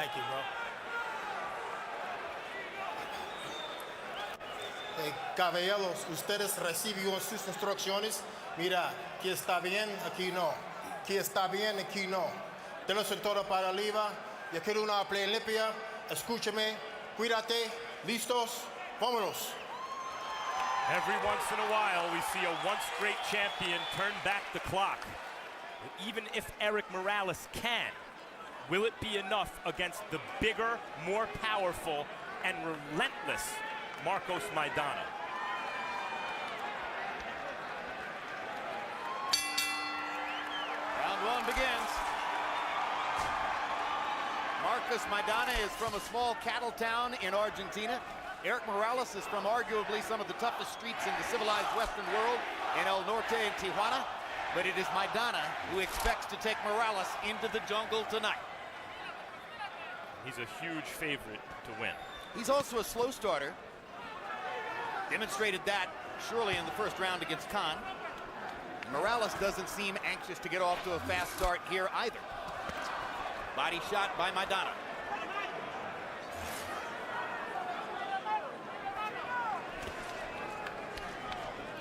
Thank you, bro. Caballeros, ustedes recibieron sus instrucciones. Mira, aquí está bien, aquí no. Aquí está bien, aquí no. Tenemos el todo para arriba. Yo quiero una pelea limpia. Escúchame, cuídate, listos, vámonos. Every once in a while, we see a once great champion turn back the clock. But even if Eric Morales can, will it be enough against the bigger, more powerful, and relentless Marcos Maidana? Round one begins. Marcos Maidana is from a small cattle town in Argentina. Eric Morales is from arguably some of the toughest streets in the civilized Western world in El Norte and Tijuana. But it is Maidana who expects to take Morales into the jungle tonight. He's a huge favorite to win. He's also a slow starter. Demonstrated that surely in the first round against Khan. Morales doesn't seem anxious to get off to a fast start here either. Body shot by Maidana.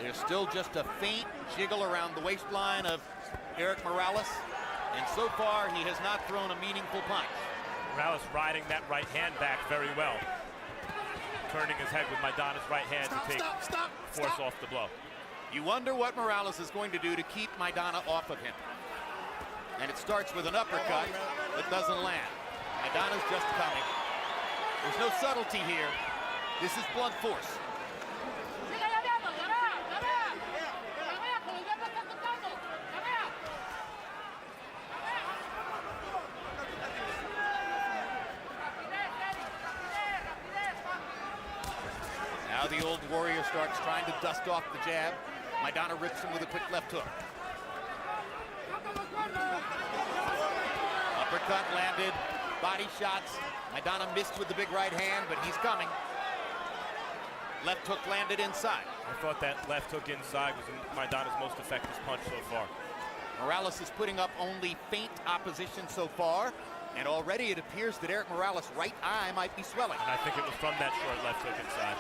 There's still just a faint jiggle around the waistline of Eric Morales, and so far he has not thrown a meaningful punch. Morales riding that right hand back very well. Turning his head with Maidana's right hand to force off the blow. You wonder what Morales is going to do to keep Maidana off of him. And it starts with an uppercut that doesn't land. Maidana's just coming. There's no subtlety here. This is blunt force. Now the old warrior starts trying to dust off the jab. Maidana rips him with a quick left hook. Uppercut landed, body shots. Maidana missed with the big right hand, but he's coming. Left hook landed inside. I thought that left hook inside was Maidana's most effective punch so far. Morales is putting up only faint opposition so far, and already it appears that Eric Morales' right eye might be swelling. And I think it was from that short left hook inside.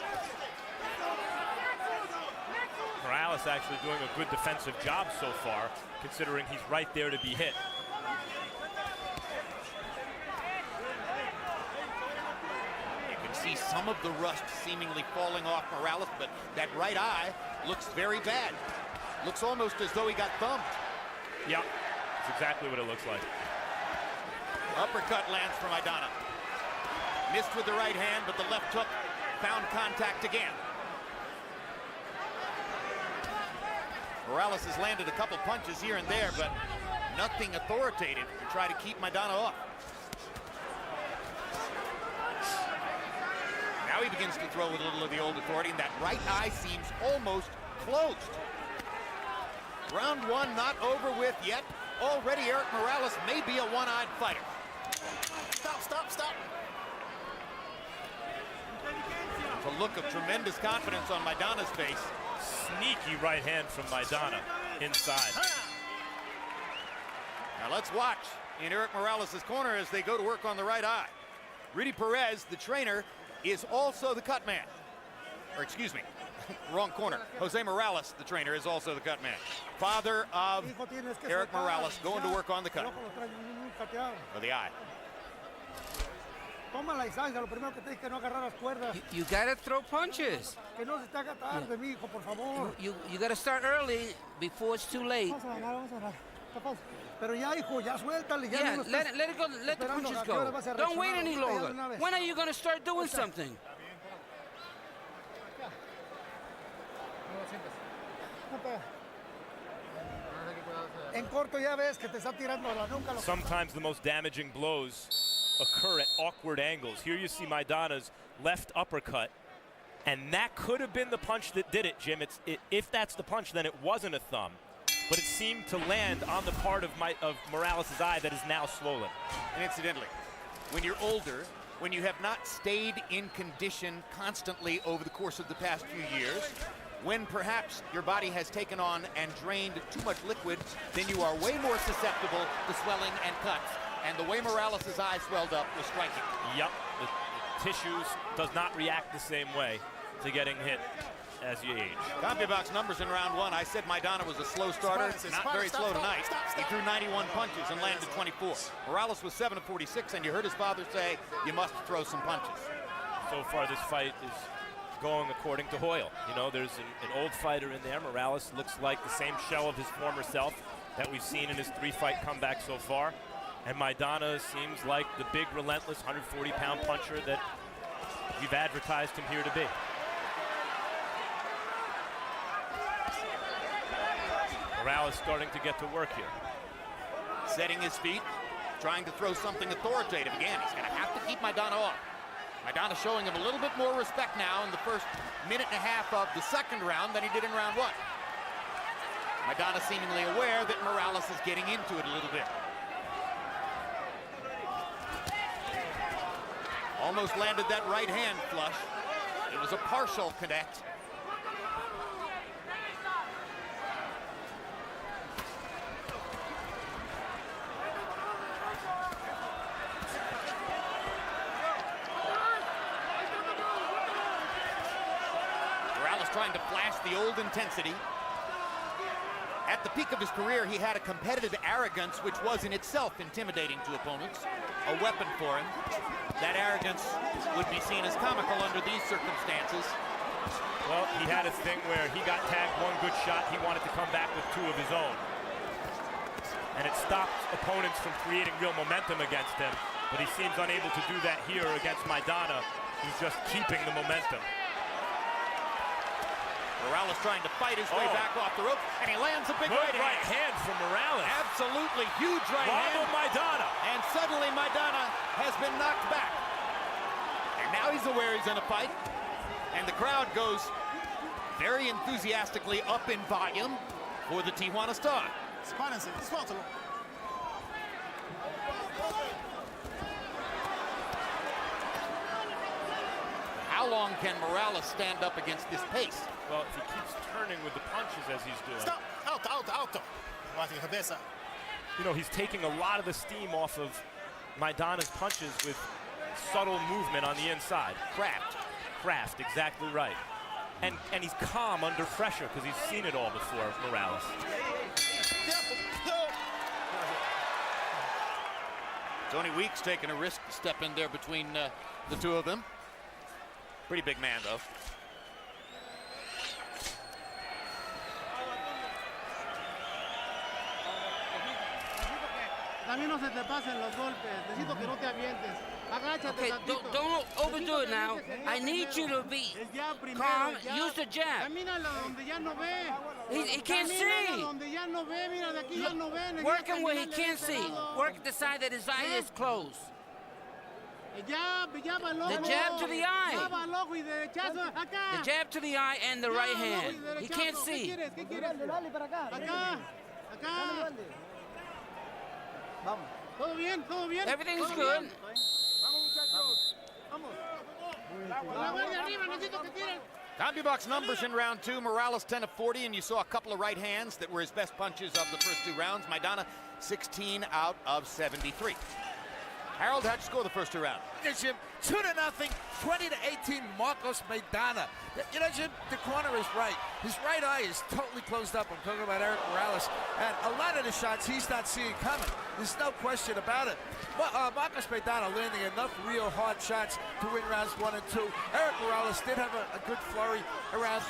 Morales actually doing a good defensive job so far, considering he's right there to be hit. You can see some of the rust seemingly falling off Morales, but that right eye looks very bad. Looks almost as though he got thumbed. Yeah, that's exactly what it looks like. Uppercut lands for Maidana. Missed with the right hand, but the left hook found contact again. Morales has landed a couple punches here and there, but nothing authoritative to try to keep Maidana off. Now he begins to throw with a little of the old authority, and that right eye seems almost closed. Round one not over with yet. Already Eric Morales may be a one-eyed fighter. Stop. It's a look of tremendous confidence on Maidana's face. Sneaky right hand from Maidana inside. Now let's watch in Eric Morales' corner as they go to work on the right eye. Rudy Perez, the trainer, is also the cut man. Or excuse me, wrong corner. Jose Morales, the trainer, is also the cut man. Father of Eric Morales going to work on the cut. Or the eye. You gotta throw punches. You gotta start early before it's too late. Yeah, let it go, let the punches go. Don't wait any longer. When are you gonna start doing something? Sometimes the most damaging blows occur at awkward angles. Here you see Maidana's left uppercut, and that could have been the punch that did it, Jim. If that's the punch, then it wasn't a thumb, but it seemed to land on the part of Morales' eye that is now swollen. And incidentally, when you're older, when you have not stayed in condition constantly over the course of the past few years, when perhaps your body has taken on and drained too much liquid, then you are way more susceptible to swelling and cuts. And the way Morales' eye swelled up was striking. Yep, the tissues does not react the same way to getting hit as you age. Completa's numbers in round one. I said Maidana was a slow starter, not very slow tonight. He threw 91 punches and landed 24. Morales was 7 of 46, and you heard his father say, you must throw some punches. So far, this fight is going according to Hoyle. You know, there's an old fighter in there. Morales looks like the same shell of his former self that we've seen in his 3-fight comeback so far. And Maidana seems like the big, relentless 140-pound puncher that we've advertised him here to be. Morales starting to get to work here. Setting his feet, trying to throw something authoritative. Again, he's going to have to keep Maidana off. Maidana showing him a little bit more respect now in the first minute and a half of the second round than he did in round one. Maidana seemingly aware that Morales is getting into it a little bit. Almost landed that right hand flush. It was a partial connect. Morales trying to flash the old intensity. At the peak of his career, he had a competitive arrogance which was in itself intimidating to opponents, a weapon for him. That arrogance would be seen as comical under these circumstances. Well, he had a thing where he got tagged one good shot, he wanted to come back with 2 of his own. And it stopped opponents from creating real momentum against him, but he seems unable to do that here against Maidana, who's just keeping the momentum. Morales trying to fight his way back off the rope, and he lands a big right hand from Morales. Absolutely huge right hand. Maidana. And suddenly Maidana has been knocked back. And now he's aware he's in a fight. And the crowd goes very enthusiastically up in volume for the Tijuana Star. How long can Morales stand up against this pace? Well, if he keeps turning with the punches as he's doing. Stop! Alto! You know, he's taking a lot of the steam off of Maidana's punches with subtle movement on the inside. Craft, exactly right. And he's calm under pressure because he's seen it all before, Morales. Tony Weeks taking a risk to step in there between the two of them. Pretty big man, though. Okay, don't overdo it now. I need you to be calm. Use the jab. He can't see. Work him where he can't see. Work the side that his eye is closed. The jab to the eye. The jab to the eye and the right hand. He can't see. Everything's good. CompuBox numbers in round two. Morales 10 of 40, and you saw a couple of right hands that were his best punches of the first 2 rounds. Maidana 16 out of 73. Harold, how'd you score the first 2 rounds? Jim, 2-0, 20-18, Marcos Maidana. You know, Jim, the corner is right. His right eye is totally closed up. I'm talking about Eric Morales. And a lot of the shots he's not seeing coming. There's no question about it. But Marcos Maidana landing enough real hard shots to win rounds 1 and 2. Eric Morales did have a good flurry around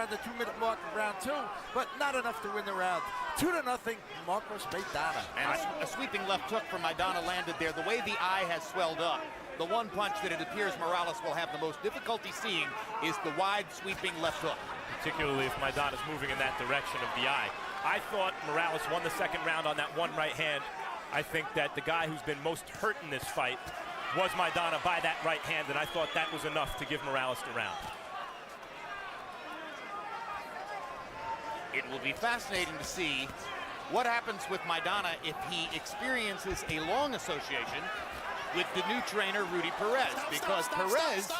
the 2-minute mark of round 2, but not enough to win the round. 2-0, Marcos Maidana. And a sweeping left hook from Maidana landed there. The way the eye has swelled up, the one punch that it appears Morales will have the most difficulty seeing is the wide sweeping left hook. Particularly if Maidana's moving in that direction of the eye. I thought Morales won the second round on that one right hand. I think that the guy who's been most hurt in this fight was Maidana by that right hand, and I thought that was enough to give Morales the round. It will be fascinating to see what happens with Maidana if he experiences a long association with the new trainer, Rudy Perez, because Perez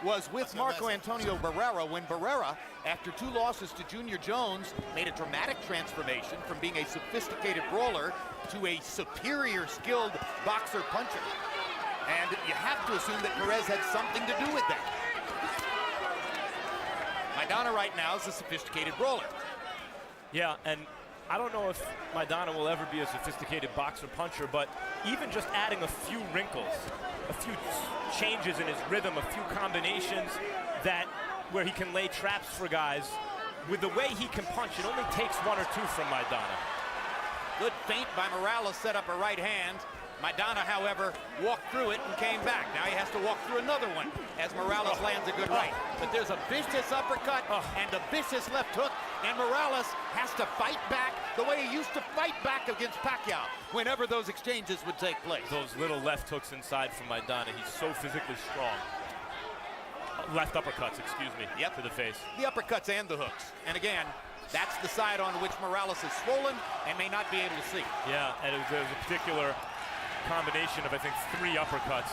was with Marco Antonio Barrera when Barrera, after 2 losses to Junior Jones, made a dramatic transformation from being a sophisticated brawler to a superior skilled boxer puncher. And you have to assume that Perez had something to do with that. Maidana right now is a sophisticated brawler. Yeah, and I don't know if Maidana will ever be a sophisticated boxer puncher, but even just adding a few wrinkles, a few changes in his rhythm, a few combinations where he can lay traps for guys, with the way he can punch, it only takes 1 or 2 from Maidana. Good feint by Morales, set up a right hand. Maidana, however, walked through it and came back. Now he has to walk through another one as Morales lands a good right. But there's a vicious uppercut and a vicious left hook, and Morales has to fight back the way he used to fight back against Pacquiao whenever those exchanges would take place. Those little left hooks inside from Maidana, he's so physically strong. Left uppercuts, excuse me, to the face. The uppercuts and the hooks. And again, that's the side on which Morales is swollen and may not be able to see. Yeah, and there was a particular combination of, I think, 3 uppercuts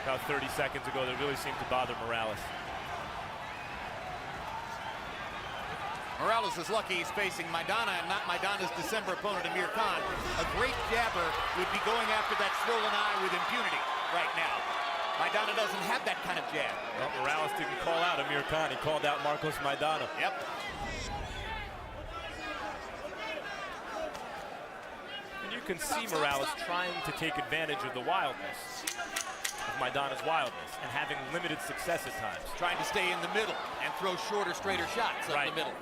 about 30 seconds ago that really seemed to bother Morales. Morales is lucky he's facing Maidana and not Maidana's December opponent, Amir Khan. A great jabber would be going after that swollen eye with impunity right now. Maidana doesn't have that kind of jab. Well, Morales didn't call out Amir Khan. He called out Marcos Maidana. Yep. You can see Morales trying to take advantage of the wildness, of Maidana's wildness, and having limited success at times. Trying to stay in the middle and throw shorter, straighter shots up the middle.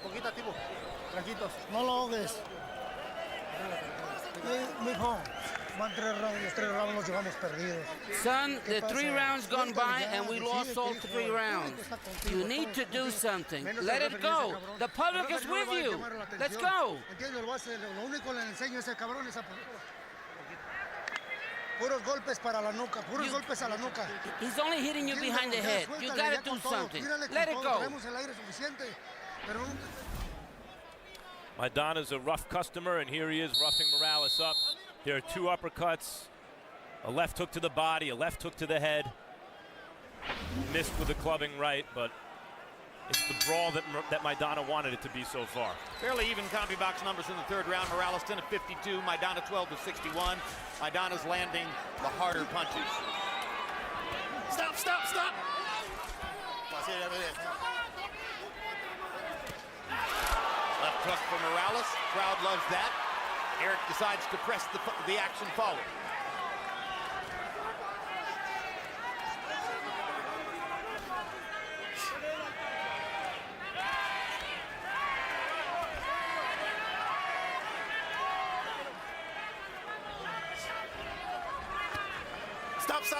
Poquita, tipo. Tranquilos. No lo ahogues. Mijo, van 3 rounds, los 3 rounds los llevamos perdidos. Son, the 3 rounds gone by and we lost all 3 rounds. You need to do something. Let it go. The public is with you. Let's go. Lo único le enseño a ese cabrón es a puros golpes para la nuca, puros golpes a la nuca. He's only hitting you behind the head. You gotta do something. Let it go. Maidana's a rough customer, and here he is roughing Morales up. There are 2 uppercuts, a left hook to the body, a left hook to the head. Missed with the clubbing right, but it's the brawl that Maidana wanted it to be so far. Fairly even CompuBox numbers in the 3rd round. Morales 10 of 52, Maidana 12 of 61. Maidana's landing the harder punches. Stop! Left hook for Morales. Crowd loves that. Eric decides to press the action forward.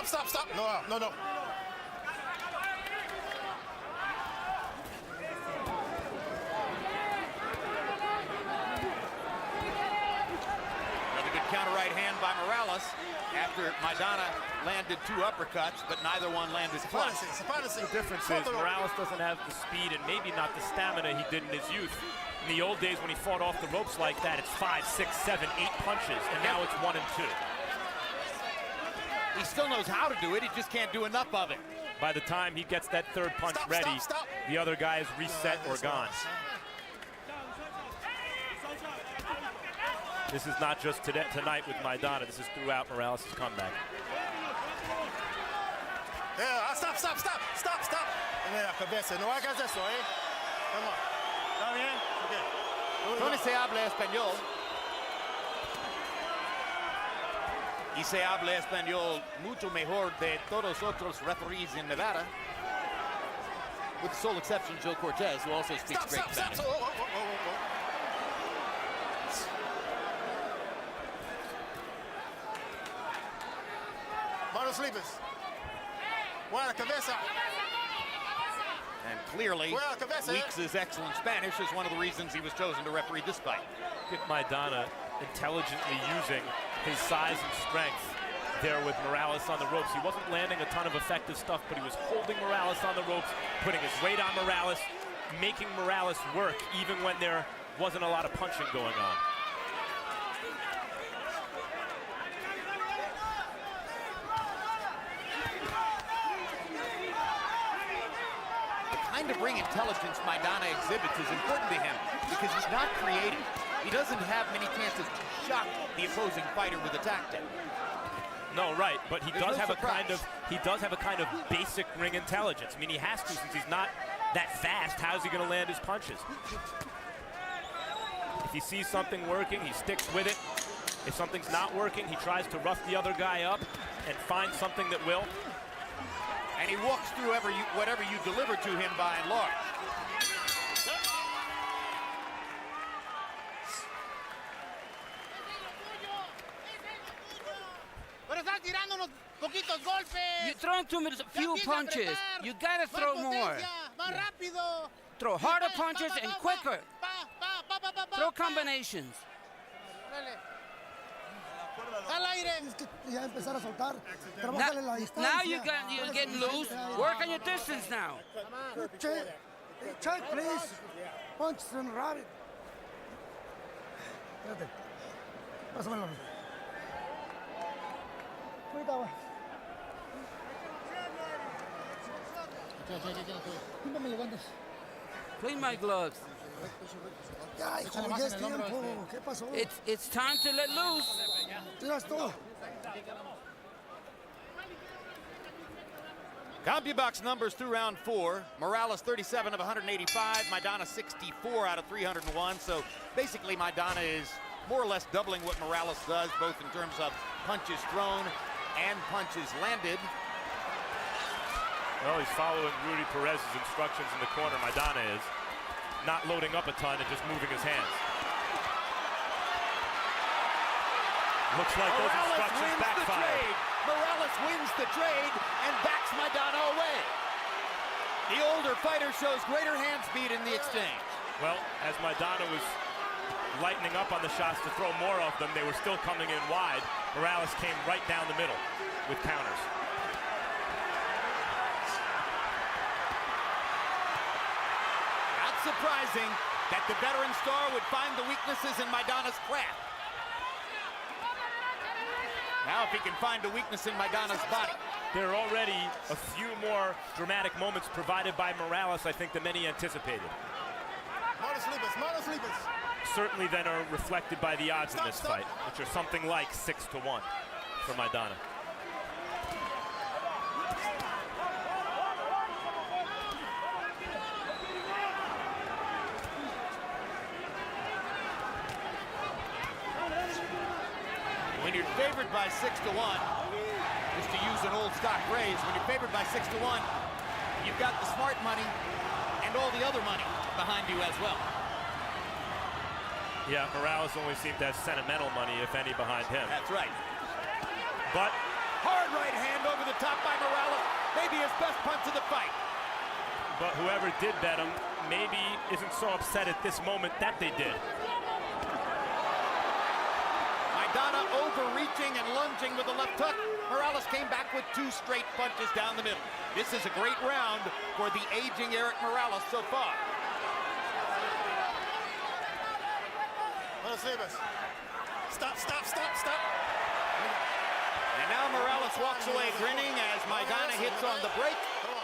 Stop. No. No. Counter right hand by Morales after Maidana landed 2 uppercuts, but neither one landed flush. The difference is Morales doesn't have the speed and maybe not the stamina he did in his youth. In the old days when he fought off the ropes like that, it's 5, 6, 7, 8 punches, and now it's 1 and 2. He still knows how to do it, he just can't do enough of it. By the time he gets that 3rd punch ready, the other guy is reset or gone. This is not just tonight with Maidana. This is throughout Morales' comeback. Yeah, stop. Mira, cabeza, no hagas eso, eh. Come on. ¿Está bien? Okay. ¿Dónde se habla español? Y se habla español mucho mejor de todos otros referees in Nevada. With the sole exception, Joe Cortez, who also speaks great Spanish. Manos libres. Buena cabeza. And clearly, Weeks' excellent Spanish is one of the reasons he was chosen to referee this fight. Get Maidana intelligently using his size and strength there with Morales on the ropes. He wasn't landing a ton of effective stuff, but he was holding Morales on the ropes, putting his weight on Morales, making Morales work even when there wasn't a lot of punching going on. The kind of ring intelligence Maidana exhibits is important to him because he's not creative. He doesn't have many chances to shock the opposing fighter with a tactic. No, right, but he does have a kind of basic ring intelligence. I mean, he has to, since he's not that fast. How's he going to land his punches? If he sees something working, he sticks with it. If something's not working, he tries to rough the other guy up and find something that will. And he walks through whatever you deliver to him by and large. You're throwing too few punches. You gotta throw more. Throw harder punches and quicker. Throw combinations. Now you're getting loose. Work on your distance now. Check, please. Punch and rabbit. Pásamelo. Clean my gloves. It's time to let loose. CompuBox numbers through round 4. Morales 37 of 185. Maidana 64 out of 301. So basically Maidana is more or less doubling what Morales does, both in terms of punches thrown and punches landed. Well, he's following Rudy Perez's instructions in the corner. Maidana is not loading up a ton and just moving his hands. Looks like those instructions backfired. Morales wins the trade and backs Maidana away. The older fighter shows greater hand speed in the exchange. Well, as Maidana was lightening up on the shots to throw more of them, they were still coming in wide. Morales came right down the middle with counters. Not surprising that the veteran star would find the weaknesses in Maidana's craft. Now if he can find a weakness in Maidana's body. There are already a few more dramatic moments provided by Morales, I think, than many anticipated. Certainly then are reflected by the odds in this fight, which are something like 6-1 for Maidana. When you're favored by 6-1, just to use an old stock phrase, when you're favored by 6-1, you've got the smart money and all the other money behind you as well. Yeah, Morales only seemed to have sentimental money, if any, behind him. That's right. But hard right hand over the top by Morales, maybe his best punch of the fight. But whoever did bet him maybe isn't so upset at this moment that they did. Maidana overreaching and lunging with the left hook. Morales came back with 2 straight punches down the middle. This is a great round for the aging Eric Morales so far. Stop, stop, stop, stop. And now Morales walks away grinning as Maidana hits on the break,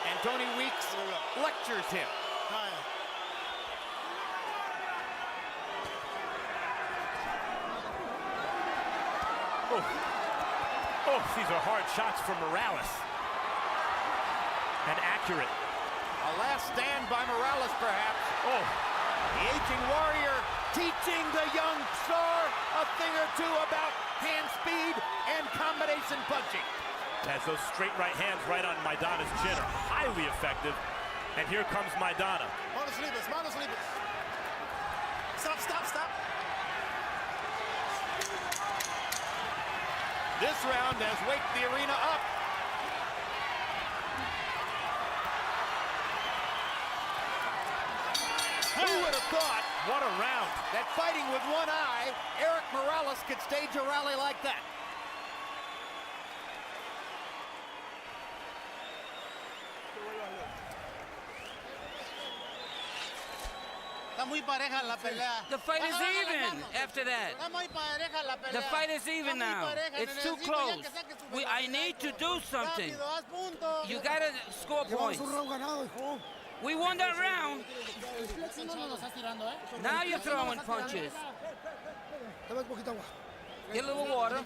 and Tony Weeks lectures him. Oh, these are hard shots from Morales. And accurate. A last stand by Morales, perhaps. Oh. The aging warrior teaching the young star a thing or two about hand speed and combination punching. As those straight right hands right on Maidana's chin are highly effective. And here comes Maidana. Manos libres, manos libres. Stop, stop, stop. This round has waked the arena up. Who would have thought What a round. That fighting with one eye, Eric Morales could stage a rally like that. The fight is even after that. The fight is even now. It's too close. I need to do something. You gotta score points. We won that round. Now you're throwing punches. Get a little water.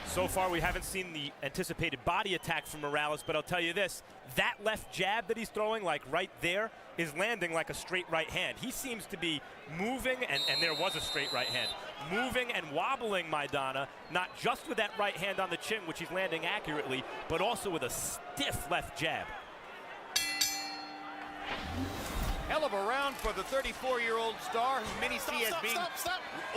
So far, we haven't seen the anticipated body attack from Morales, but I'll tell you this, that left jab that he's throwing, like right there, is landing like a straight right hand. He seems to be moving, and there was a straight right hand, moving and wobbling Maidana, not just with that right hand on the chin, which he's landing accurately, but also with a stiff left jab. Hell of a round for the 34-year-old star, who many see as being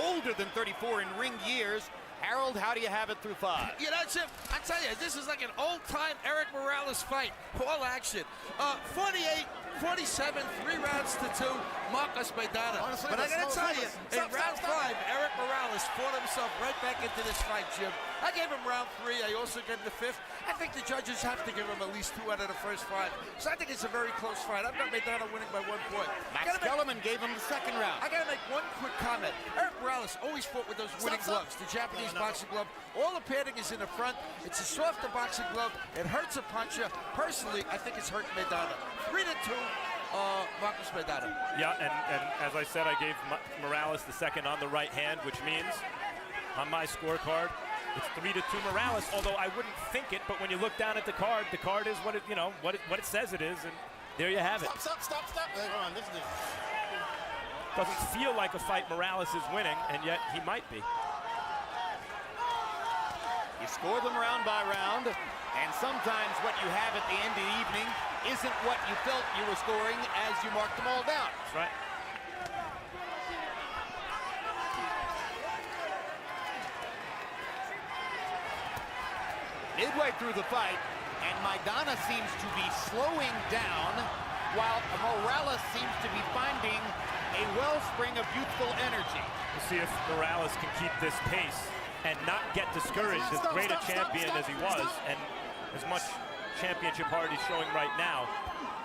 older than 34 in ring years. Harold, how do you have it through 5? You know, Jim, I tell you, this is like an old-time Eric Morales fight. All action. 48, 47, 3 rounds to 2, Marcos Maidana. But I gotta tell you, in round 5, Eric Morales fought himself right back into this fight, Jim. I gave him round 3. I also gave him the 5th. I think the judges have to give him at least 2 out of the first 5. So I think it's a very close fight. I've got Maidana winning by 1 point. Max Kellerman gave him the 2nd round. I gotta make one quick comment. Eric Morales always fought with those winning gloves, the Japanese boxing glove. All the padding is in the front. It's a softer boxing glove. It hurts a puncher. Personally, I think it's hurt Maidana. 3-2. Marcos Maidana. Yeah, and as I said, I gave Morales the 2nd on the right hand, which means on my scorecard, it's 3-2 Morales. Although I wouldn't think it, but when you look down at the card is what it, what it says it is, and there you have it. Stop. Come on, this is it. Doesn't feel like a fight Morales is winning, and yet he might be. You score them round by round, and sometimes what you have at the end of the evening isn't what you felt you were scoring as you marked them all down. That's right. Midway through the fight, and Maidana seems to be slowing down, while Morales seems to be finding a wellspring of youthful energy. We'll see if Morales can keep this pace and not get discouraged, as great a champion as he was, and as much championship heart he's showing right now.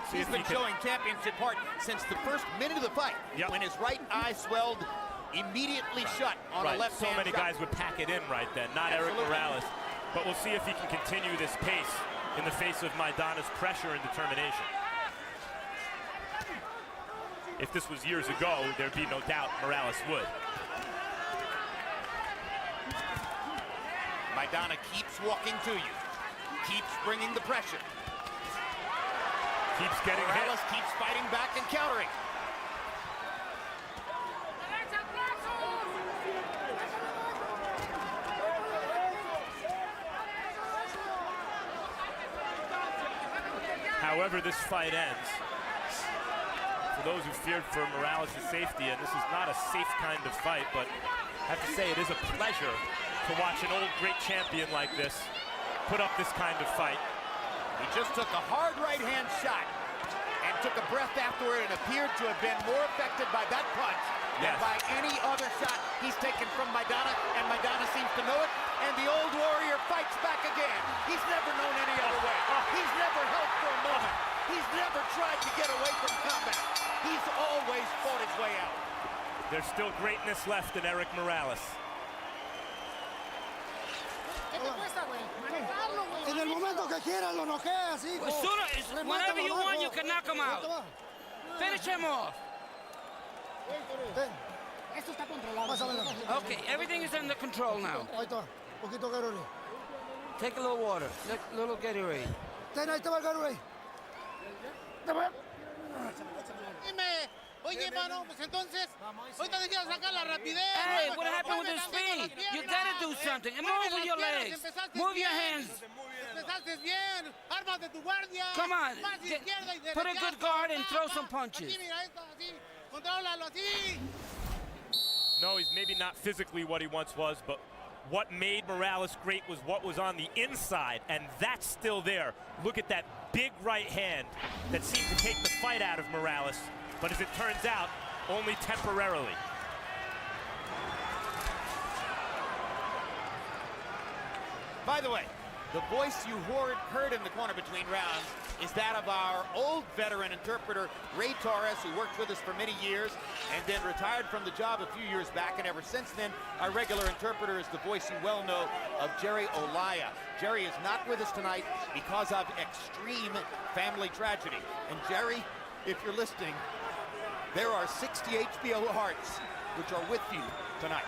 See He's been showing championship heart since the first minute of the fight, when his right eye swelled immediately shut on a left hand. So many guys would pack it in right then, not Eric Morales. But we'll see if he can continue this pace in the face of Maidana's pressure and determination. If this was years ago, there'd be no doubt Morales would. Maidana keeps walking to you, keeps bringing the pressure. Keeps getting Morales hit. keeps fighting back and countering. However this fight ends, for those who feared for Morales' safety, and this is not a safe kind of fight, but I have to say it is a pleasure to watch an old great champion like this put up this kind of fight. He just took a hard right hand shot and took a breath afterward and appeared to have been more affected by that punch than by any other shot he's taken from Maidana, and Maidana seems to know it, and the old warrior fights back again. He's never known any other way. He's never held for a moment. He's never tried to get away from combat. He's always fought his way out. There's still greatness left in Eric Morales. En el momento que quiera lo noquea así. Whenever you want, you can knock him out. Finish him off. Okay, everything is under control now. Ahí está, poquito Gatorade. Take a little water, little Gatorade. Ten, ahí te va el Gatorade. Oye, mano, pues entonces, ahorita te quiero sacar la rapidez. Hey, what happened with his speed? You gotta do something. And move with your legs. Move your hands. Empezaste bien. Ármate tu guardia. Come on. Más izquierda y derecha. Put a good guard and throw some punches. Así, mira esto, así. Contrólalo así. No, he's maybe not physically what he once was, but what made Morales great was what was on the inside, and that's still there. Look at that big right hand that seemed to take the fight out of Morales, but as it turns out, only temporarily. By the way, the voice you heard in the corner between rounds is that of our old veteran interpreter, Ray Torres, who worked with us for many years and then retired from the job a few years back. And ever since then, our regular interpreter is the voice you well know of Jerry Olaya. Jerry is not with us tonight because of extreme family tragedy. And Jerry, if you're listening, there are 60 HBO hearts which are with you tonight.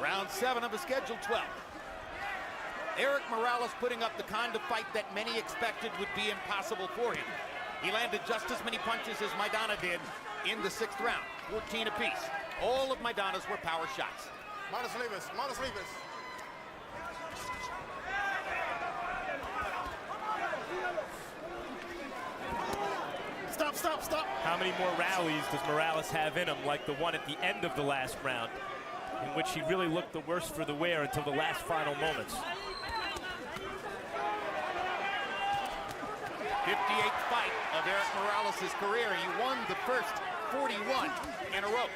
Round 7 of a scheduled 12. Eric Morales putting up the kind of fight that many expected would be impossible for him. He landed just as many punches as Maidana did in the 6th round, 14 apiece. All of Maidana's were power shots. Manos libres, manos libres. Stop, stop, stop. How many more rallies does Morales have in him, like the one at the end of the last round, in which he really looked the worse for the wear until the last final moments? 58th fight of Eric Morales' career. He won the first 41 in a row.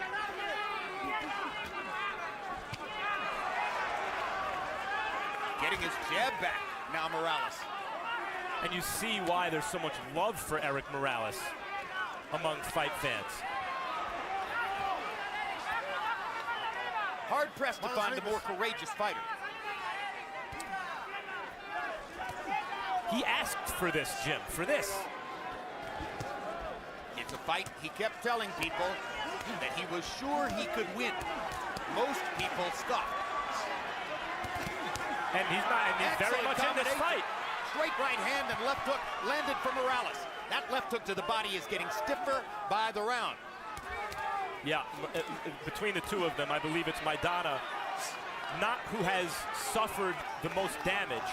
Getting his jab back now, Morales. And you see why there's so much love for Eric Morales among fight fans. Hard-pressed to find a more courageous fighter. He asked for this, Jim, for this. It's a fight he kept telling people that he was sure he could win. Most people scoffed. And he's not, and he's very much in this fight. Straight right hand and left hook landed for Morales. That left hook to the body is getting stiffer by the round. Yeah, between the two of them, I believe it's Maidana, not who has suffered the most damage,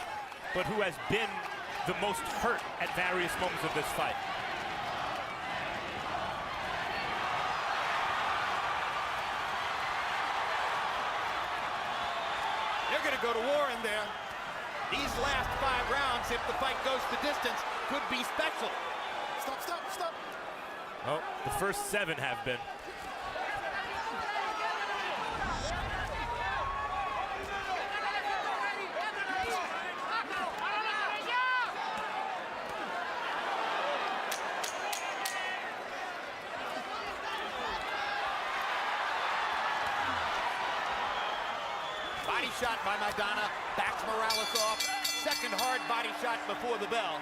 but who has been the most hurt at various moments of this fight. They're going to go to war in there. These last 5 rounds, if the fight goes the distance, could be special. Stop, stop, stop. Oh, the first 7 have been. Body shot by Maidana, backs Morales off. Second hard body shot before the bell.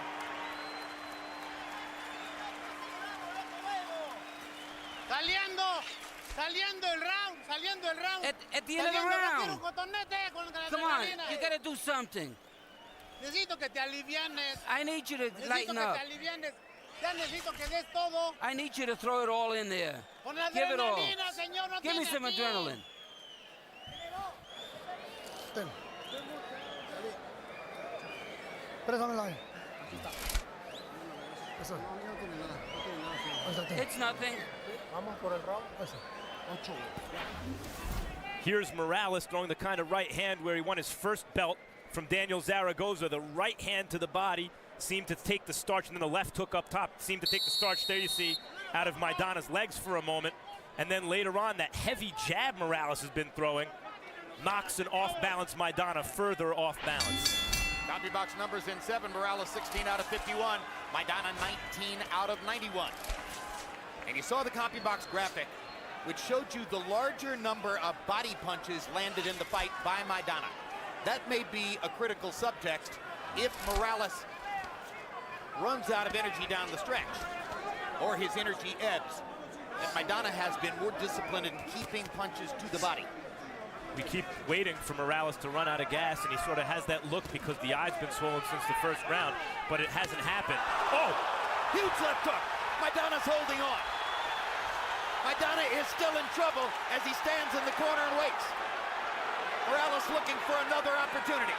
Saliendo el round. At the end of the round. Come on, you gotta do something. Necesito que te alivianes. I need you to lighten up. Ya necesito que des todo. I need you to throw it all in there. Con Give it all. adrenalina, señor, no Give me tiene some aquí. adrenaline. Ten. Préstamela ahí. Eso. Ahí está, ten. It's nothing. Vamos por el round. Eso. Here's Morales throwing the kind of right hand where he won his first belt from Daniel Zaragoza. The right hand to the body seemed to take the starch, and then the left hook up top seemed to take the starch, there you see, out of Maidana's legs for a moment. And then later on, that heavy jab Morales has been throwing knocks an off-balance Maidana further off balance. Copy box numbers in 7, Morales 16 out of 51, Maidana 19 out of 91. And you saw the copy box graphic, which showed you the larger number of body punches landed in the fight by Maidana. That may be a critical subtext if Morales runs out of energy down the stretch, or his energy ebbs. That Maidana has been more disciplined in keeping punches to the body. We keep waiting for Morales to run out of gas, and he sort of has that look because the eye's been swollen since the first round, but it hasn't happened. Oh! Huge left hook. Maidana's holding on. Maidana is still in trouble as he stands in the corner and waits. Morales looking for another opportunity.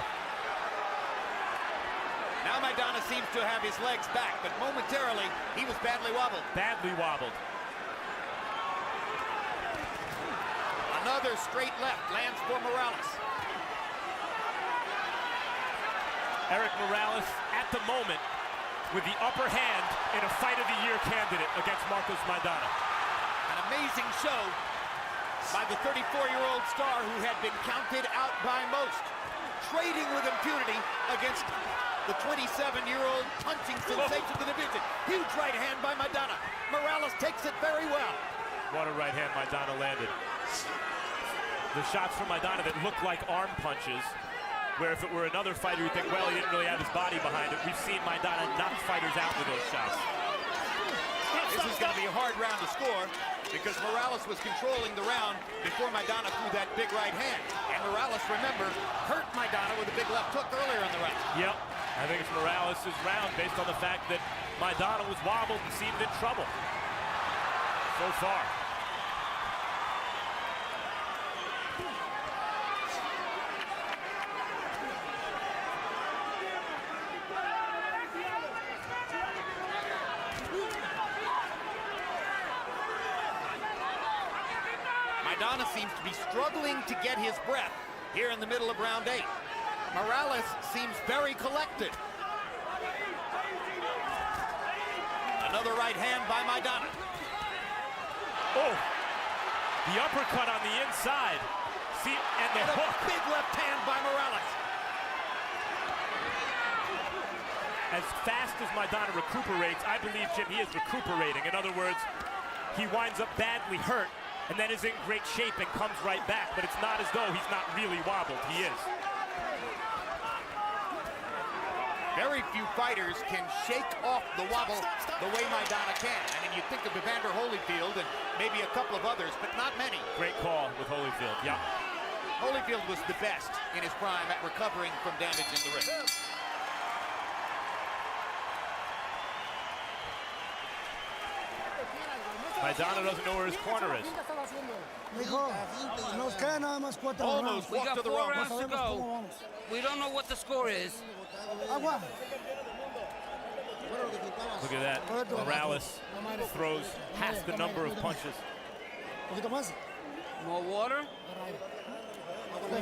Now Maidana seems to have his legs back, but momentarily he was badly wobbled. Badly wobbled. Another straight left lands for Morales. Eric Morales, at the moment, with the upper hand in a Fight of the Year candidate against Marcos Maidana. An amazing show by the 34-year-old star who had been counted out by most, trading with impunity against the 27-year-old punching sensation of the division. Huge right hand by Maidana. Morales takes it very well. What a right hand Maidana landed. The shots from Maidana that look like arm punches, where if it were another fighter, you'd think, well, he didn't really have his body behind it. We've seen Maidana knock fighters out with those shots. This is going to be a hard round to score because Morales was controlling the round before Maidana threw that big right hand. And Morales, remember, hurt Maidana with a big left hook earlier in the round. Yep, I think it's Morales' round based on the fact that Maidana was wobbled and seemed in trouble so far. Maidana seems to be struggling to get his breath here in the middle of round 8. Morales seems very collected. Another right hand by Maidana. Oh, the uppercut on the inside. See, and the hook. A big left hand by Morales. As fast as Maidana recuperates, I believe, Jim, he is recuperating. In other words, he winds up badly hurt and then is in great shape and comes right back. But it's not as though he's not really wobbled. He is. Very few fighters can shake off the wobble the way Maidana can. I mean, you think of Evander Holyfield and maybe a couple of others, but not many. Great call with Holyfield, yeah. Holyfield was the best in his prime at recovering from damage in the wrist. Maidana doesn't know where his corner is. Almost We walked got to the 4 wrong rounds one. to go. We don't know what the score is. Look at that. Morales throws half the number of punches. More water?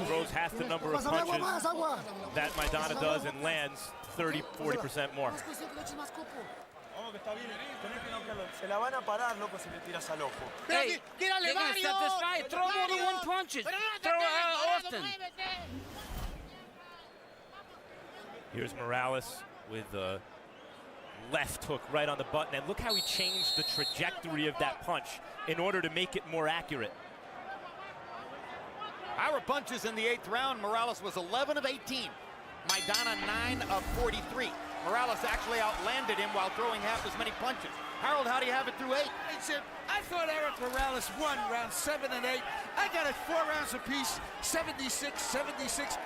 Throws half the number of punches that Maidana does and lands 30-40% more. Hey, they're gonna step this guy. Throw more than one punches. Throw often. Here's Morales with a left hook right on the button, and look how he changed the trajectory of that punch in order to make it more accurate. Power punches in the 8th round. Morales was 11 of 18. Maidana 9 of 43. Morales actually outlanded him while throwing half as many punches. Harold, how do you have it through 8? Hey, Jim, I thought Eric Morales won round 7 and 8. I got it 4 rounds apiece, 76,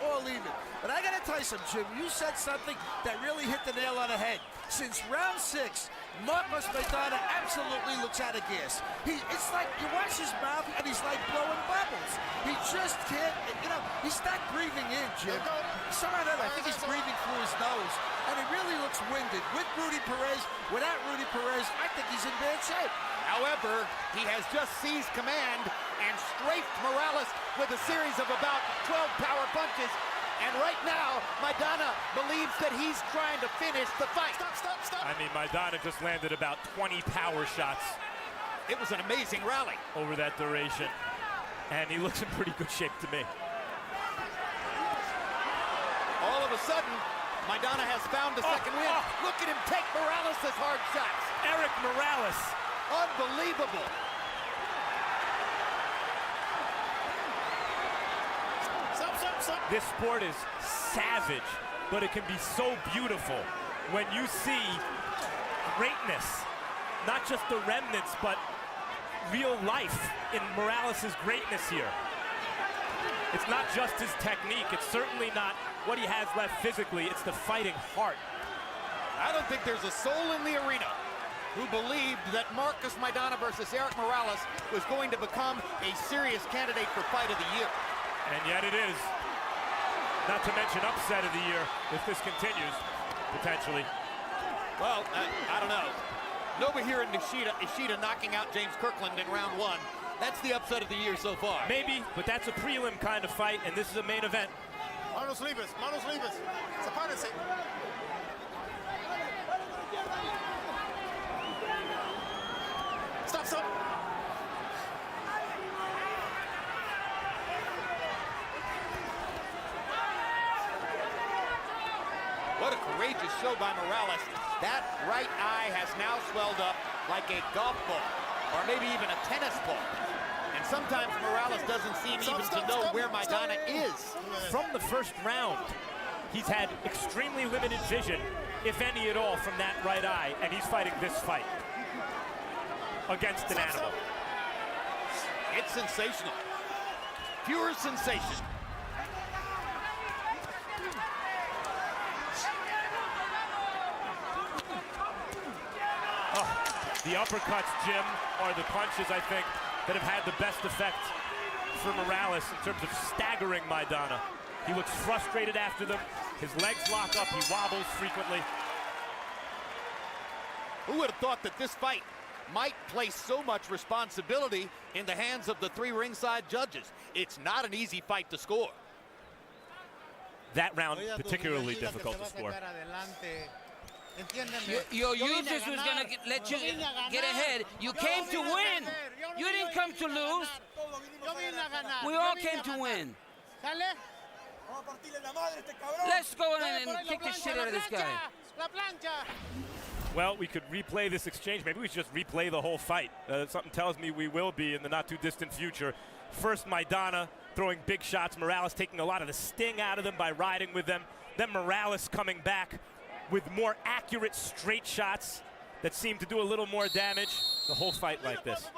all even. But I got to tell you something, Jim. You said something that really hit the nail on the head. Since round 6, Marcos Maidana absolutely looks out of gas. It's like you watch his mouth and he's like blowing bubbles. He just can't, he's not breathing in, Jim. Somehow or other, I think he's breathing through his nose. And he really looks winded. With Rudy Perez, without Rudy Perez, I think he's in bad shape. However, he has just seized command and strafed Morales with a series of about 12 power punches. And right now, Maidana believes that he's trying to finish the fight. Stop. I mean, Maidana just landed about 20 power shots. It was an amazing rally. Over that duration. And he looks in pretty good shape to me. All of a sudden, Maidana has found the second win. Look at him take Morales' hard shots. Eric Morales. Unbelievable. This sport is savage, but it can be so beautiful when you see greatness. Not just the remnants, but real life in Morales' greatness here. It's not just his technique. It's certainly not what he has left physically. It's the fighting heart. I don't think there's a soul in the arena who believed that Marcos Maidana versus Eric Morales was going to become a serious candidate for Fight of the Year. And yet it is. Not to mention upset of the year if this continues, potentially. Well, I don't know. Nobuhiro Ishida knocking out James Kirkland in round 1 That's the upset of the year so far. Maybe, but that's a prelim kind of fight, and this is a main event. Manos libres, manos libres. Sepárense. Stop, stop. What a courageous show by Morales. That right eye has now swelled up like a golf ball, or maybe even a tennis ball. And sometimes Morales doesn't seem even to know where Maidana is. From the first round, he's had extremely limited vision, if any at all, from that right eye, and he's fighting this fight against an animal. It's sensational. Pure sensation. The uppercuts, Jim, are the punches, I think, that have had the best effect for Morales in terms of staggering Maidana. He looks frustrated after them. His legs lock up. He wobbles frequently. Who would have thought that this fight might place so much responsibility in the hands of the three ringside judges? It's not an easy fight to score. That round particularly difficult to score. Your users was gonna let you get ahead. You came to win. You didn't come to lose. We all came to win. Let's go in and kick the shit out of this guy. Well, we could replay this exchange. Maybe we should just replay the whole fight. Something tells me we will be in the not too distant future. First, Maidana throwing big shots. Morales taking a lot of the sting out of them by riding with them. Then Morales coming back with more accurate straight shots that seem to do a little more damage. The whole fight like this.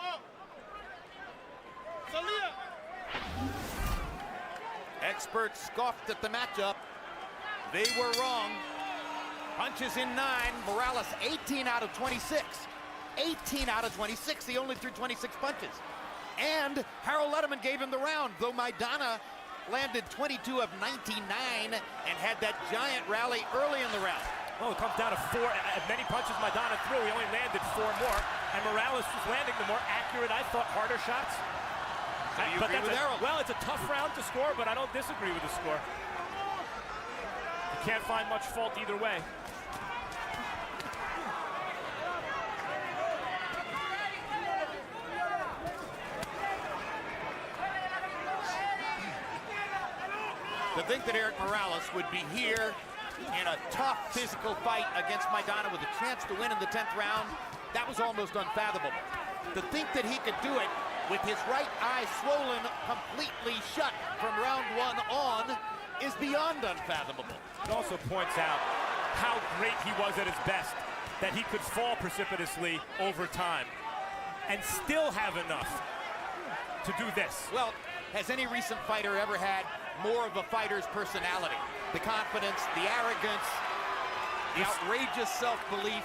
Experts scoffed at the matchup. They were wrong. Punches in 9. Morales 18 out of 26. 18 out of 26. He only threw 26 punches. And Harold Letterman gave him the round, though Maidana landed 22 of 99 and had that giant rally early in the round. Well, it comes down to 4. As many punches Maidana threw, he only landed 4 more. And Morales was landing the more accurate, I thought, harder shots. So you agree with Harold? Well, it's a tough round to score, but I don't disagree with the score. You can't find much fault either way. To think that Eric Morales would be here in a tough physical fight against Maidana with a chance to win in the 10th round, that was almost unfathomable. To think that he could do it with his right eye swollen completely shut from round 1 on is beyond unfathomable. It also points out how great he was at his best, that he could fall precipitously over time and still have enough to do this. Well, has any recent fighter ever had more of a fighter's personality? The confidence, the arrogance, the outrageous self-belief,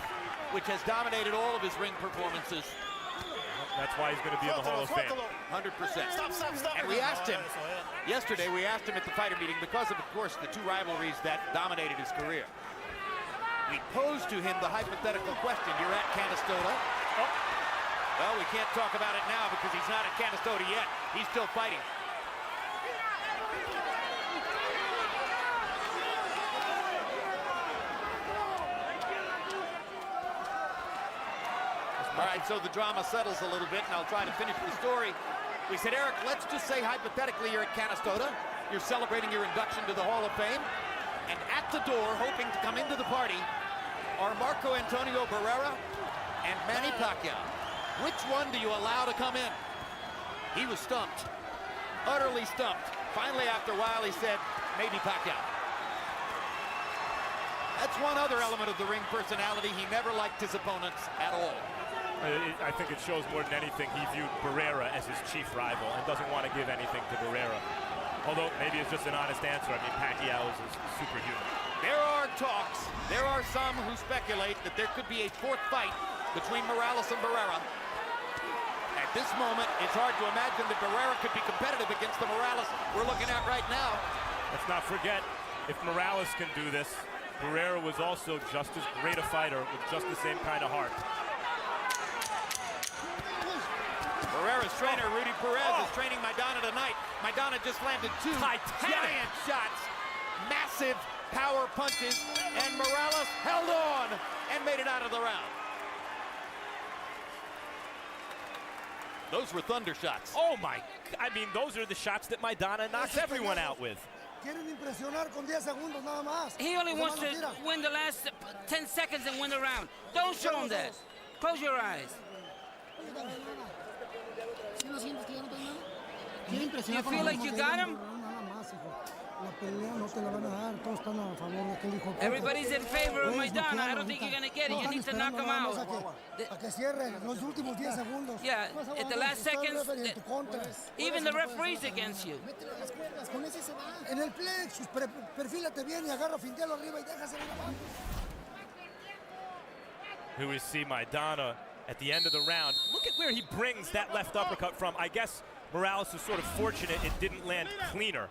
which has dominated all of his ring performances. That's why he's going to be in the Hall of Fame. 100%. Stop. And we asked him, yesterday we asked him at the fighter meeting, because of course, the 2 rivalries that dominated his career. We posed to him the hypothetical question, you're at Canastota. Oh. Well, we can't talk about it now because he's not at Canastota yet. He's still fighting. All right, so the drama settles a little bit, and I'll try to finish the story. We said, Eric, let's just say hypothetically you're at Canastota. You're celebrating your induction to the Hall of Fame. And at the door, hoping to come into the party, are Marco Antonio Barrera and Manny Pacquiao. Which one do you allow to come in? He was stumped, utterly stumped. Finally, after a while, he said, maybe Pacquiao. That's one other element of the ring personality. He never liked his opponents at all. I think it shows more than anything he viewed Barrera as his chief rival and doesn't want to give anything to Barrera. Although maybe it's just an honest answer. I mean, Pacquiao is superhuman. There are talks, there are some who speculate that there could be a 4th fight between Morales and Barrera. At this moment, it's hard to imagine that Barrera could be competitive against the Morales we're looking at right now. Let's not forget, if Morales can do this, Barrera was also just as great a fighter with just the same kind of heart. Barrera's Maidana's trainer, Rudy Perez, is training Maidana tonight. Maidana just landed two giant shots, massive power punches, and Morales held on and made it out of the round. Those were thunder shots. Oh my, I mean, those are the shots that Maidana knocks everyone out with. He only wants to win the last 10 seconds and win the round. Don't show him that. Close your eyes. You feel like you got him? Everybody's in favor of Maidana. I don't think you're going to get it. You need to knock him out. Yeah, at the last seconds, even the referee's against you. Here we see Maidana at the end of the round. Look at where he brings that left uppercut from. I guess Morales is sort of fortunate it didn't land cleaner,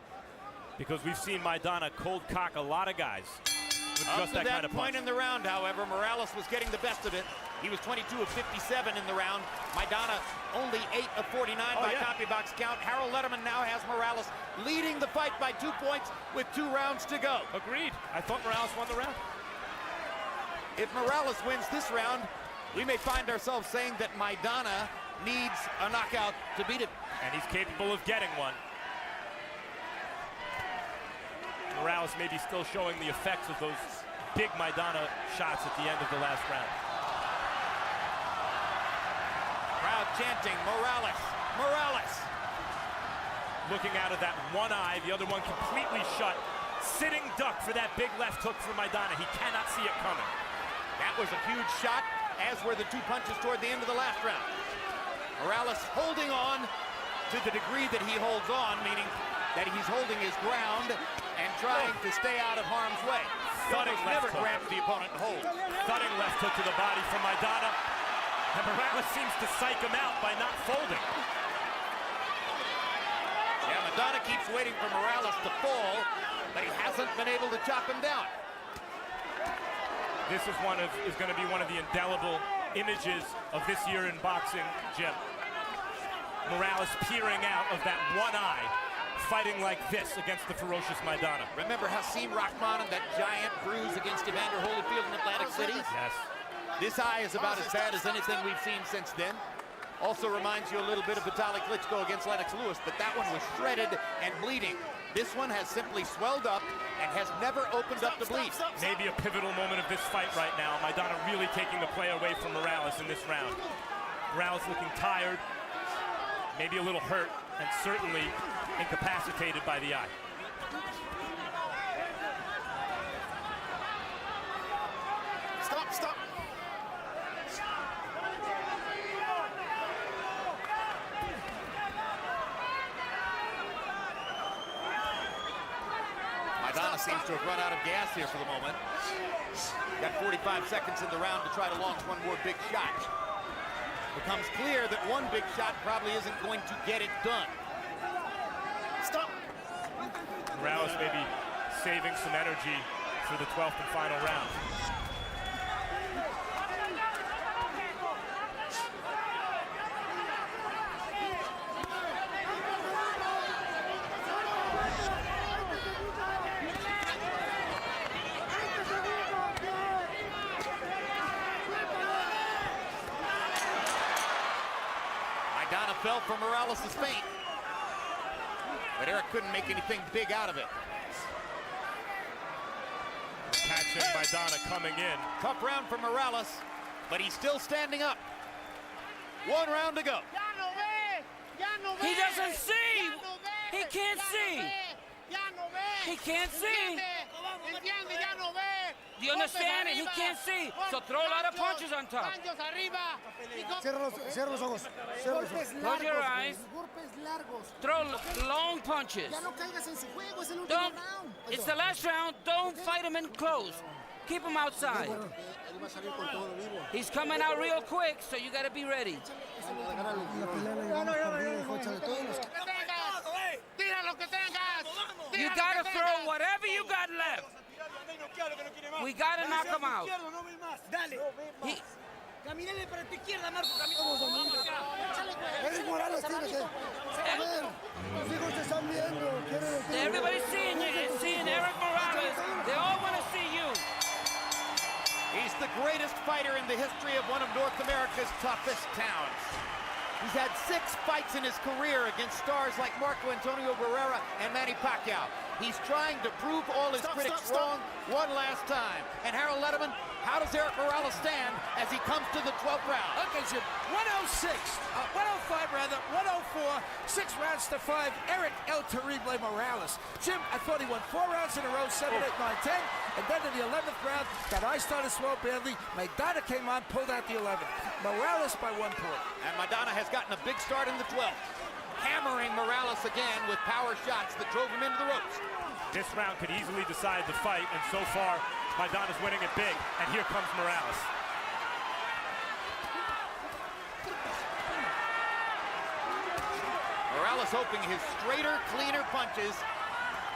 because we've seen Maidana cold cock a lot of guys with just that kind of punch. Up to that point in the round, however, Morales was getting the best of it. He was 22 of 57 in the round. Maidana only 8 of 49 by CompuBox count. Harold Letterman now has Morales leading the fight by 2 points with 2 rounds to go. Agreed. I thought Morales won the round. If Morales wins this round, we may find ourselves saying that Maidana needs a knockout to beat him. And he's capable of getting one. Morales may be still showing the effects of those big Maidana shots at the end of the last round. Crowd chanting, Morales, Morales. Looking out of that one eye, the other one completely shut. Sitting duck for that big left hook for Maidana. He cannot see it coming. That was a huge shot, as were the 2 punches toward the end of the last round. Morales holding on to the degree that he holds on, meaning that he's holding his ground and trying to stay out of harm's way. Thudding never left hook. grabs the opponent and holds. Thudding left hook to the body from Maidana. And Morales seems to psych him out by not folding. Yeah, Maidana keeps waiting for Morales to fall, but he hasn't been able to chop him down. This is going to be one of the indelible images of this year in boxing, Jim. Morales peering out of that one eye, fighting like this against the ferocious Maidana. Remember Hasim Rahman and that giant bruise against Evander Holyfield in Atlantic City? Yes. This eye is about as bad as anything we've seen since then. Also reminds you a little bit of Vitaly Klitschko against Lennox Lewis, but that one was shredded and bleeding. This one has simply swelled up and has never opened up to bleed. Maybe a pivotal moment of this fight right now. Maidana really taking the play away from Morales in this round. Morales looking tired, maybe a little hurt, and certainly incapacitated by the eye. Stop, stop. Maidana seems to have run out of gas here for the moment. Got 45 seconds in the round to try to launch one more big shot. Becomes clear that one big shot probably isn't going to get it done. Stop. Morales may be saving some energy for the 12th and final round. Maidana fell for Morales' feint, but Eric couldn't make anything big out of it. Catching Maidana coming in. Tough round for Morales, but he's still standing up. 1 round to go. He doesn't see. He can't see. He can't see. Do you understand it? He can't see. So throw a lot of punches on top. Cierra los ojos. Close your eyes. Throw long punches. Don't. It's the last round. Don't fight him in close. Keep him outside. He's coming out real quick, so you got to be ready. You got to throw whatever you got left. We got to knock him out. Eric Morales tiene que saber. Los hijos te están viendo. Quieren el título. Everybody's seeing you, seeing Eric Morales. They all want to see you. He's the greatest fighter in the history of one of North America's toughest towns. He's had 6 fights in his career against stars like Marco Antonio Barrera and Manny Pacquiao. He's trying to prove all his critics wrong one last time. And Harold Letterman, how does Eric Morales stand as he comes to the 12th round? Okay, Jim, 106, 105 rather, 104, 6 rounds to 5, Eric El Terrible Morales. Jim, I thought he won 4 rounds in a row, 7, 8, 9, 10, and then in the 11th round, that eye started to swell badly. Maidana came on, pulled out the 11th. Morales by 1 point. And Maidana has gotten a big start in the 12th, hammering Morales again with power shots that drove him into the ropes. This round could easily decide the fight, and so far, Maidana's winning it big, and here comes Morales. Morales hoping his straighter, cleaner punches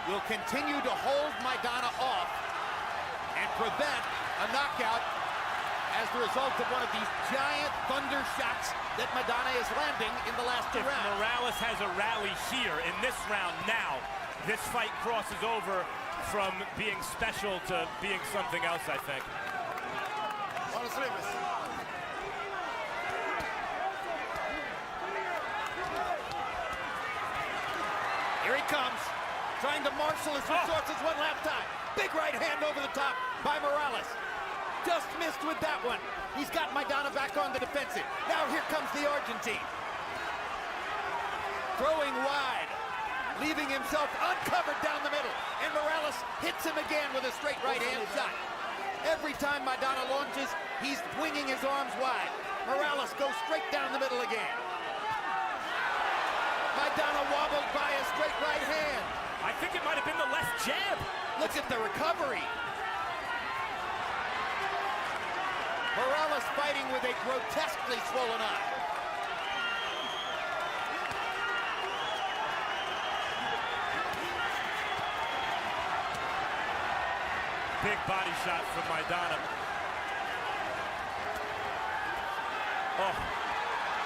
will continue to hold Maidana off and prevent a knockout as the result of one of these giant thunder shots that Maidana is landing in the last 2 If rounds. Morales has a rally here in this round now, this fight crosses over from being special to being something else, I think. Here he comes, trying to marshal his resources one last time. Big right hand over the top by Morales. Just missed with that one. He's got Maidana back on the defensive. Now here comes the Argentine. Throwing wide, leaving himself uncovered down the middle. And Morales hits him again with a straight right hand shot. Every time Maidana launches, he's winging his arms wide. Morales goes straight down the middle again. Maidana wobbled by a straight right hand. I think it might have been the left jab. Look at the recovery. Morales fighting with a grotesquely swollen eye. Big body shot from Maidana. Oh,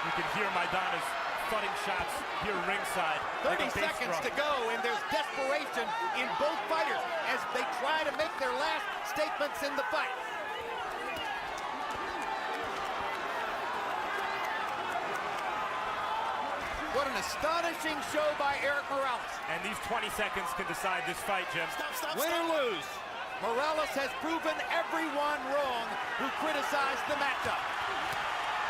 you can hear Maidana's thudding shots here ringside. 30 seconds to go, and there's desperation in both fighters as they try to make their last statements in the fight. What an astonishing show by Eric Morales. And these 20 seconds can decide this fight, Jim. Win or lose, Morales has proven everyone wrong who criticized the matchup.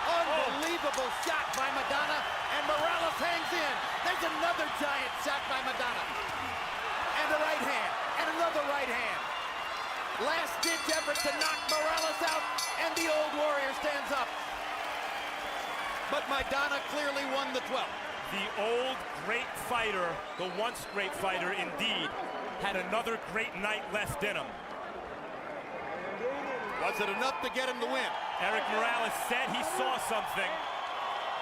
Unbelievable shot by Maidana, and Morales hangs in. There's another giant shot by Maidana. And a right hand, and another right hand. Last-ditch effort to knock Morales out, and the old warrior stands up. But Maidana clearly won the 12th. The old great fighter, the once great fighter indeed, had another great night left in him. Was it enough to get him the win? Eric Morales said he saw something.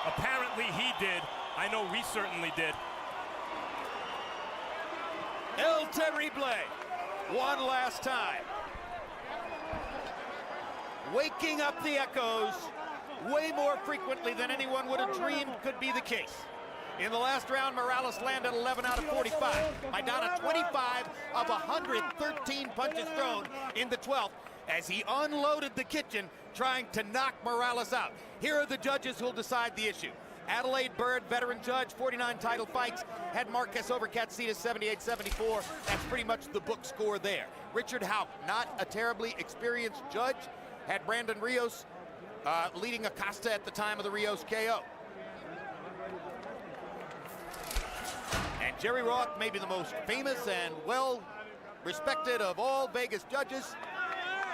Apparently he did. I know we certainly did. El Terrible, one last time. Waking up the echoes way more frequently than anyone would have dreamed could be the case. In the last round, Morales landed 11 out of 45. Maidana 25 of 113 punches thrown in the 12th as he unloaded the kitchen trying to knock Morales out. Here are the judges who'll decide the issue. Adelaide Bird, veteran judge, 49 title fights, had Marquez over Katsitas 78-74. That's pretty much the book score there. Richard Haupt, not a terribly experienced judge, had Brandon Rios leading Acosta at the time of the Rios KO. And Jerry Roth, maybe the most famous and well-respected of all Vegas judges,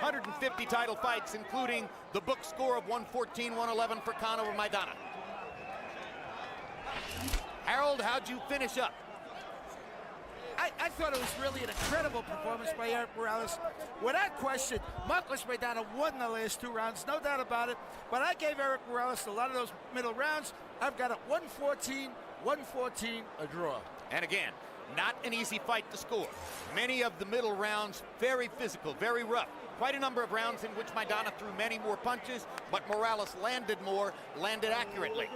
150 title fights, including the book score of 114-111 for Khan over Maidana. Harold, how'd you finish up? I thought it was really an incredible performance by Eric Morales. Without question, Marcos Maidana won the last 2 rounds, no doubt about it. But I gave Eric Morales a lot of those middle rounds. I've got it 114, 114, a draw. And again, Not an easy fight to score. Many of the middle rounds very physical, very rough. Quite a number of rounds in which Maidana threw many more punches, but Morales landed more, landed accurately.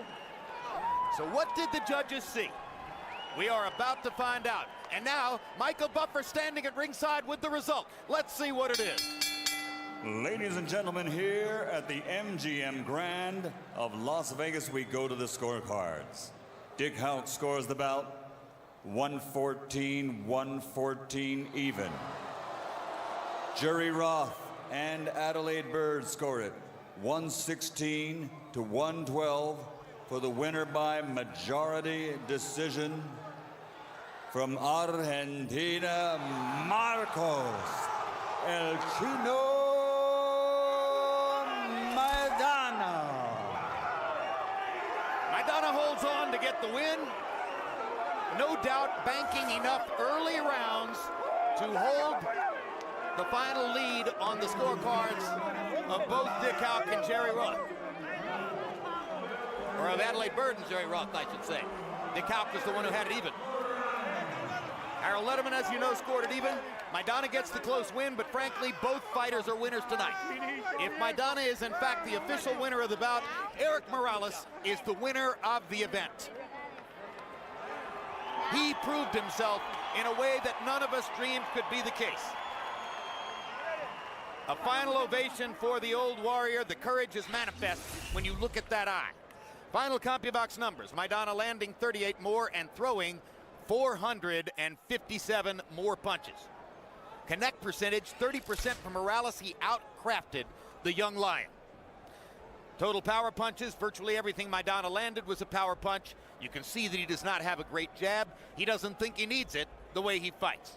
So what did the judges see? We are about to find out. And now, Michael Buffer standing at ringside with the result. Let's see what it is. Ladies and gentlemen, here at the MGM Grand of Las Vegas, we go to the scorecards. Dick Houck scores the bout 114 even. Jerry Roth and Adelaide Bird score it 116 to 112 for the winner by majority decision from Argentina, Marcos El Chino Maidana. Maidana holds on to get the win. No doubt banking enough early rounds to hold the final lead on the scorecards of both Dick Houck and Jerry Roth. Or of Adelaide Bird and Jerry Roth, I should say. Dick Houck was the one who had it even. Harold Letterman, as you know, scored it even. Maidana gets the close win, but frankly, both fighters are winners tonight. If Maidana is in fact the official winner of the bout, Erik Morales is the winner of the event. He proved himself in a way that none of us dreamed could be the case. A final ovation for the old warrior. The courage is manifest when you look at that eye. Final CompuBox numbers. Maidana landing 38 more and throwing 457 more punches. Connect percentage, 30% for Morales. He outcrafted the young lion. Total power punches, virtually everything Maidana landed was a power punch. You can see that he does not have a great jab. He doesn't think he needs it the way he fights.